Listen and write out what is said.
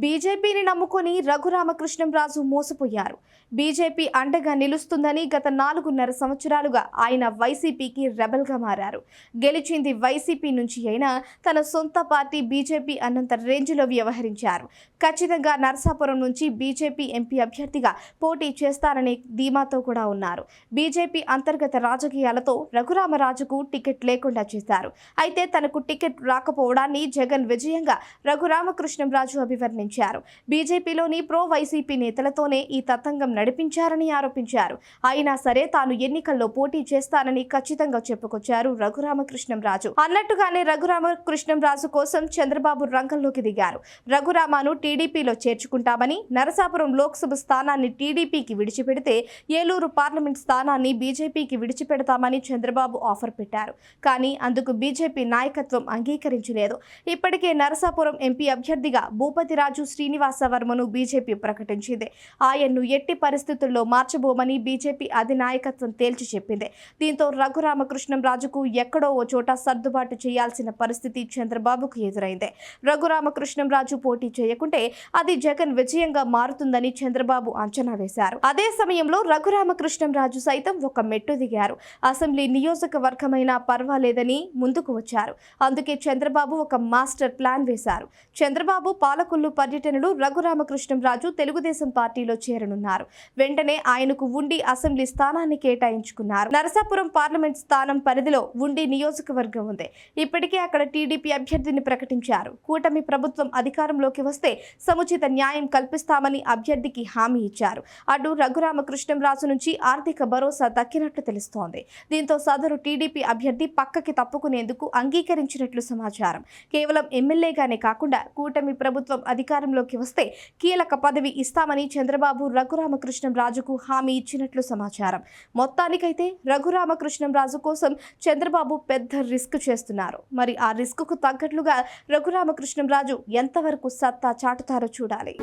బీజేపీని నమ్ముకొని రఘురామకృష్ణంరాజు మోసపోయారు. బీజేపీ అండగా నిలుస్తుందని గత 4.5 సంవత్సరాలుగా ఆయన వైసీపీకి రెబెల్గా మారారు. గెలిచింది వైసీపీ నుంచి అయినా తన సొంత పార్టీ బీజేపీ అన్నంత రేంజ్లో వ్యవహరించారు. ఖచ్చితంగా నరసాపురం నుంచి బీజేపీ ఎంపీ అభ్యర్థిగా పోటీ చేస్తారనే ధీమాతో కూడా ఉన్నారు. బీజేపీ అంతర్గత రాజకీయాలతో రఘురామరాజుకు టికెట్ లేకుండా చేశారు. అయితే తనకు టికెట్ రాకపోవడాన్ని జగన్ విజయంగా రఘురామకృష్ణంరాజు అభివర్ణించారు. బీజేపీలోని ప్రో వైసీపీ నేతలతోనే ఈ తతంగం నడిపించారని ఆరోపించారు. అయినా సరే తాను ఎన్నికల్లో పోటీ చేస్తానని ఖచ్చితంగా చెప్పుకొచ్చారు రఘురామకృష్ణంరాజు. అన్నట్టుగానే రఘురామకృష్ణంరాజు కోసం చంద్రబాబు రంగంలోకి దిగారు. రఘురామను టీడీపీలో చేర్చుకుంటామని, నరసాపురం లోక్సభ స్థానాన్ని టీడీపీకి విడిచిపెడితే ఏలూరు పార్లమెంట్ స్థానాన్ని బీజేపీకి విడిచిపెడతామని చంద్రబాబు ఆఫర్ పెట్టారు. కానీ అందుకు బీజేపీ నాయకత్వం అంగీకరించలేదు. ఇప్పటికే నరసాపురం ఎంపీ అభ్యర్థిగా భూపతిరాజు శ్రీనివాసవర్మను బీజేపీ ప్రకటించింది. ఆయన్ను ఎట్టి పరిస్థితుల్లో మార్చబోమని బీజేపీ అధినాయకత్వం తేల్చి చెప్పింది. దీంతో రఘురామకృష్ణంరాజుకు ఎక్కడో ఓ చోట సర్దుబాటు చేయాల్సిన పరిస్థితి చంద్రబాబుకు ఎదురైంది. రఘురామకృష్ణంరాజు పోటీ చేయకుంటే అది జగన్ విజయంగా మారుతుందని చంద్రబాబు అంచనా వేశారు. అదే సమయంలో రఘురామకృష్ణంరాజు సైతం ఒక మెట్టు దిగారు. అసెంబ్లీ నియోజకవర్గమైనా పర్వాలేదని ముందుకు వచ్చారు. అందుకే చంద్రబాబు ఒక మాస్టర్ ప్లాన్ వేశారు. చంద్రబాబు పాలకొల్లు పర్యటనలో రఘురామకృష్ణంరాజు తెలుగుదేశం పార్టీలో చేరనున్నారు. వెంటనే ఆయనకు ఉండి అసెంబ్లీ స్థానాన్ని కేటాయించుకున్నారు. నరసాపురం పార్లమెంట్ స్థానం పరిధిలో ఉండి నియోజకవర్గం ఉంది. ఇప్పటికే అక్కడ టీడీపీ అభ్యర్థిని ప్రకటించారు. కూటమి ప్రభుత్వం అధికారంలోకి వస్తే సముచిత న్యాయం కల్పిస్తామని అభ్యర్థికి హామీ ఇచ్చారు. అటు రఘురామకృష్ణంరాజు నుంచి ఆర్థిక భరోసా దక్కినట్లు తెలుస్తోంది. దీంతో సదరు టీడీపీ అభ్యర్థి పక్కకి తప్పుకునేందుకు అంగీకరించినట్లు సమాచారం. కేవలం ఎమ్మెల్యేగానే కాకుండా కూటమి ప్రభుత్వం అధికారంలోకి వస్తే కీలక పదవి ఇస్తామని చంద్రబాబు రఘురామకృష్ణంరాజుకు హామీ ఇచ్చినట్లు సమాచారం. మొత్తానికైతే రఘురామకృష్ణంరాజు కోసం చంద్రబాబు పెద్ద రిస్క్ చేస్తున్నారు. మరి ఆ రిస్క్ కు తగ్గట్లుగా రఘురామకృష్ణంరాజు ఎంతవరకు సత్తా చాటుతారో చూడాలి.